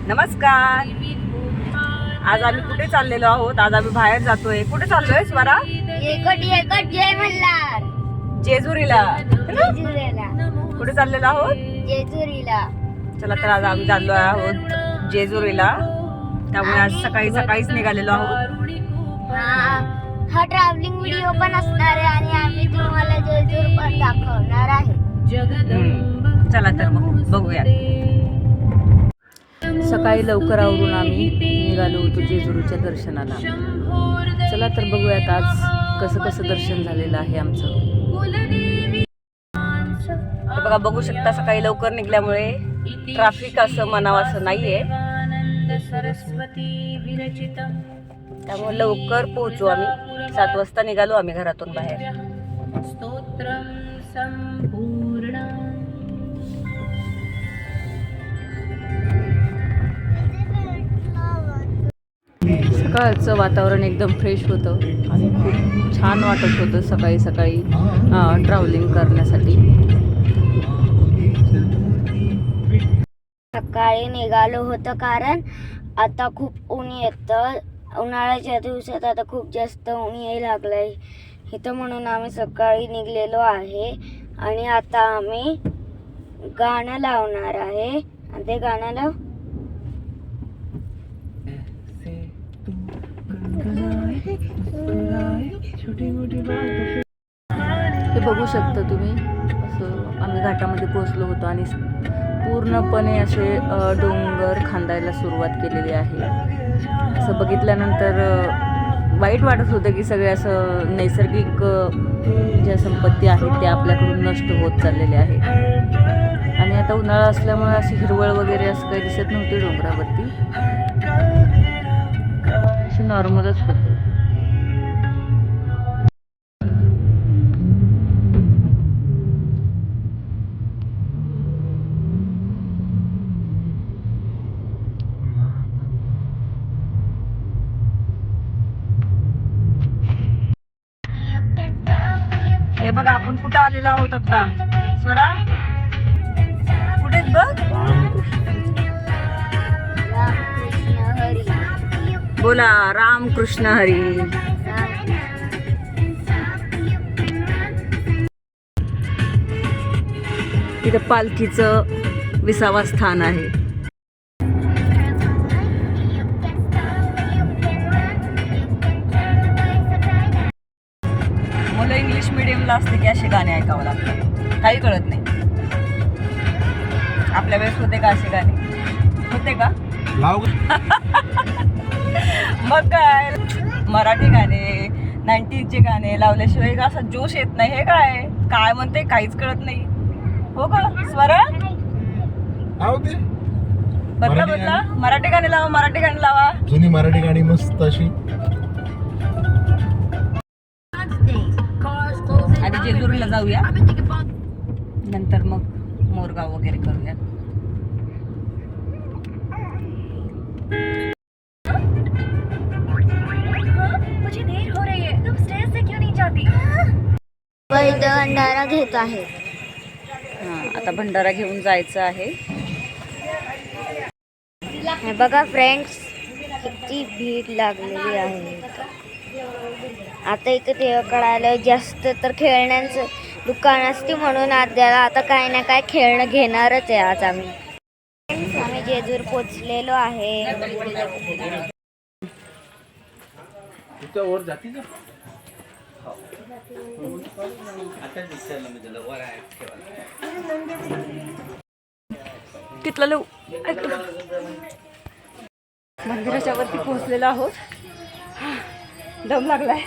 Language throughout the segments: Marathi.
नमस्कार. आज आम्ही कुठे चाललेलो आहोत? आज आम्ही बाहेर जातोय. कुठे चाललोय स्वरा? जय मल्हार. जेजुरीला. जेजुरीला. कुठे चाललेलो आहोत? जेजुरीला. चला तर आज आम्ही चाललो आहोत जेजुरीला. त्यामुळे आज सकाळी सकाळीच निघालेलो आहोत. हा ट्रॅव्हलिंग व्हिडिओ पण असणार आहे आणि आम्ही तुम्हाला जेजूर पण दाखवणार आहे. चला तर मग बघूया. सकाळी लवकर आवरून आम्ही निघालो होतो जेजुरीच्या दर्शनाला. चला तर बघूयात आज कसं कसं दर्शन झालेलं आहे आमचं. बघा, बघू शकता सकाळी लवकर निघल्यामुळे ट्रॅफिक असं म्हणावं असं नाहीये. त्यामुळे लवकर पोहोचू आम्ही. 7 वाजता निघालो आम्ही घरातून बाहेर. सकाळचं वातावरण एकदम फ्रेश होतं आणि खूप छान वाटत होतं सकाळी सकाळी ट्रॅव्हलिंग करण्यासाठी. सकाळी निघालो होतं कारण आता खूप ऊन येतं. उन्हाळ्याच्या दिवसात आता खूप जास्त ऊन यायला लागलंय इथं, म्हणून आम्ही सकाळी निघलेलो आहे. आणि आता आम्ही गाणं लावणार आहे. आणि ते गाणं लाव. हे बघू शकता तुम्ही, असं आम्ही घाटामध्ये पोहोचलो होतो आणि पूर्णपणे असे डोंगर खांदायला सुरुवात केलेली आहे. असं बघितल्यानंतर वाईट वाटत होतं की सगळे असं नैसर्गिक ज्या संपत्ती आहेत त्या आपल्याकडून नष्ट होत चाललेल्या आहेत. आणि आता उन्हाळा असल्यामुळे अशी हिरवळ वगैरे असं काही दिसत नव्हती डोंगरावरती. अशी नॉर्मलच होतं. हे बघा, आपण कुठं आलेलो आहोत आता स्वरा? कुठेच बघ. रामकृष्ण हरी. बोला रामकृष्ण हरी. इथं पालखीचं 20वं स्थान आहे. मुलं इंग्लिश मिडियमला असते की असे गाणे ऐकावं लागतात, काही कळत नाही. आपल्या वेळेस होते का असे गाणे? होते का? मग काय, मराठी गाणे 90चे गाणे लावल्याशिवाय असा जोश येत नाही. हे काय काय म्हणते काहीच कळत नाही. हो का स्वरा? बदला बदला, मराठी गाणी लावा, मराठी गाणी लावा. जुनी मराठी गाणी मस्त अशी. आधी जेजुरीला जाऊया, नंतर मग मोरगाव वगैरे करूया. मुझे देर हो रही है, तुम स्टेज से क्यों नहीं जाती? भंडारा घेत आहे. आता भंडारा घेऊन जायचं आहे. हे बघा फ्रेंड्स, किती भीड लागलेली आहे. आता इथं ते कळालं जास्त तर खेळण्यांचं दुकान असते, म्हणून आता काय ना काय खेळणं घेणारच आहे आज आम्ही. आम्ही जेजूर पोचलेलो आहे. तिथलं लव मंदिराच्या वरती पोहोचलेलो आहोत. दम लागलाय.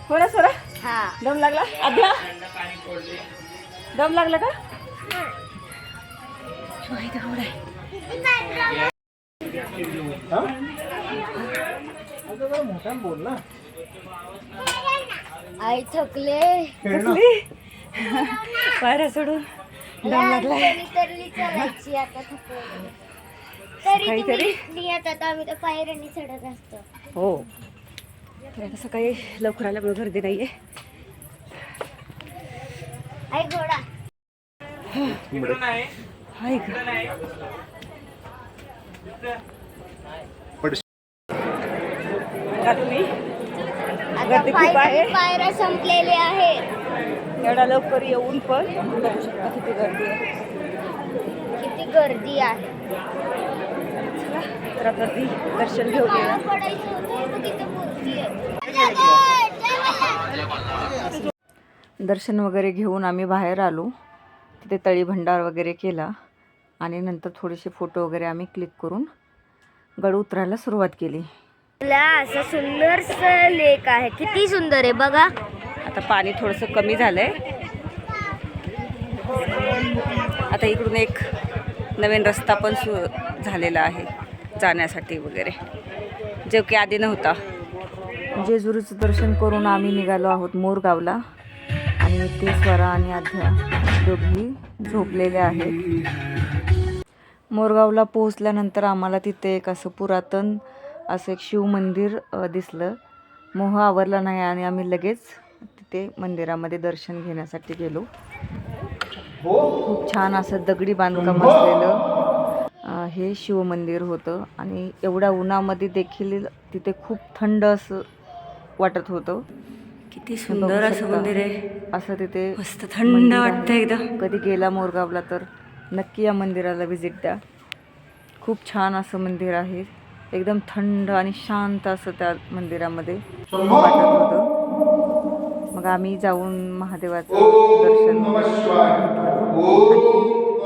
हो ना सरा? हा, दम लागला. आद्या दम लागला का? आई थकले. पायऱ्या सोडून दम लागलाय. चढायची आता थकले. तरी आता आम्ही तर पायऱ्यांनी चढत असतो. हो, आता सकाळी लवकर आल्यामुळे गर्दी नाहीये. आई घोडा. हाय का? बघा तुम्ही, आता गर्दी खूप आहे. पायऱ्या संपलेल्या आहेत. एवढा लवकर येऊन पण बघू शकता किती गर्दी आहे. किती गर्दी आहे. तर गर्दी दर्शन घेऊया. पडायचं होतं, तिथे मूर्ती आहे. दर्शन वगैरे घेऊन आम्ही बाहेर आलो. तिथे तळी भंडार वगैरे केला आणि नंतर थोडेसे फोटो वगैरे आम्ही क्लिक करून गड उतरायला सुरुवात केली. असं सुंदरसं लेक आहे. किती सुंदर आहे बघा. आता पाणी थोडंसं कमी झालंय. आता इकडून एक नवीन रस्ता पण झालेला आहे जाण्यासाठी वगैरे, जो की आधी नव्हता. जेजुरीचं दर्शन करून आम्ही निघालो आहोत मोरगावला आणि ते स्वरा आणि आध्या दोघी झोपलेल्या आहेत. मोरगावला पोहोचल्यानंतर आम्हाला तिथे एक असं पुरातन असं एक शिव मंदिर दिसलं. मोह आवरला नाही आणि आम्ही लगेच तिथे मंदिरामध्ये दर्शन घेण्यासाठी गेलो. खूप छान असं दगडी बांधकाम असलेलं हे शिव मंदिर होतं आणि एवढ्या उन्हामध्ये देखील तिथे खूप थंड असं वाटत होतं. किती सुंदर असं मंदिर आहे. असं तिथे मस्त थंड वाटतं एकदम. कधी गेला मोरगावला तर नक्की या मंदिराला व्हिजिट द्या. खूप छान असं मंदिर आहे. एकदम थंड आणि शांत असं त्या मंदिरामध्ये वाटत होतं. मग आम्ही जाऊन महादेवाचं दर्शन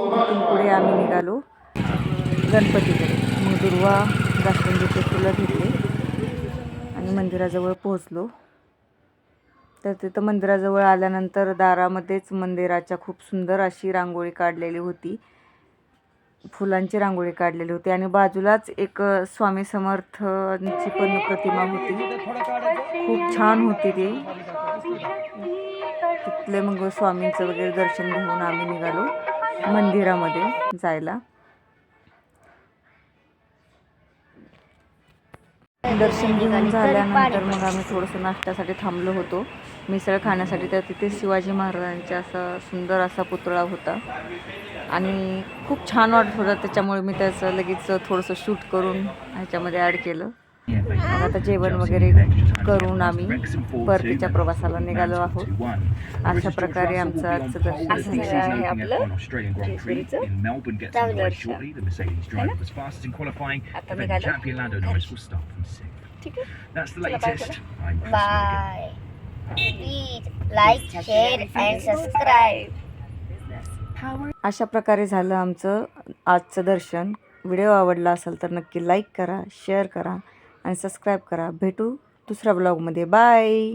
तिथून पुढे आम्ही निघालो गणपतीकडे. मग दुर्वा जास्वंदीचे फुलं घेतले आणि मंदिराजवळ पोहोचलो. तर तिथं मंदिराजवळ आल्यानंतर दारामध्येच मंदिराच्या खूप सुंदर अशी रांगोळी काढलेली होती. फुलांची रांगोळी काढलेली होती आणि बाजूलाच एक स्वामी समर्थांची पण प्रतिमा होती. खूप छान होती ती. तिथले मग स्वामींचं वगैरे दर्शन घेऊन आम्ही निघालो मंदिरामध्ये जायला. दर्शन घेऊन झाल्यानंतर मग आम्ही थोडंसं नाश्त्यासाठी थांबलो होतो मिसळ खाण्यासाठी. तर तिथे शिवाजी महाराजांचा असा सुंदर असा पुतळा होता आणि खूप छान वाटत होता. त्याच्यामुळे मी त्याचं लगेच थोडंसं शूट करून ह्याच्यामध्ये ॲड केलं. मग आता जेवण वगैरे करून आम्ही परतीच्या प्रवासाला निघालो आहोत. अशा प्रकारे आमचं आजचं दर्शन झालं आहे आपलं जेजुरीचं. आता निघालो. ठीक आहे, bye. Please like, share and subscribe. अशा प्रकारे झालं आमचं आजचं दर्शन. व्हिडिओ आवडला असेल तर नक्की लाईक करा, शेअर करा आणि सबस्क्राईब करा. भेटू दुसऱ्या ब्लॉगमध्ये. बाय.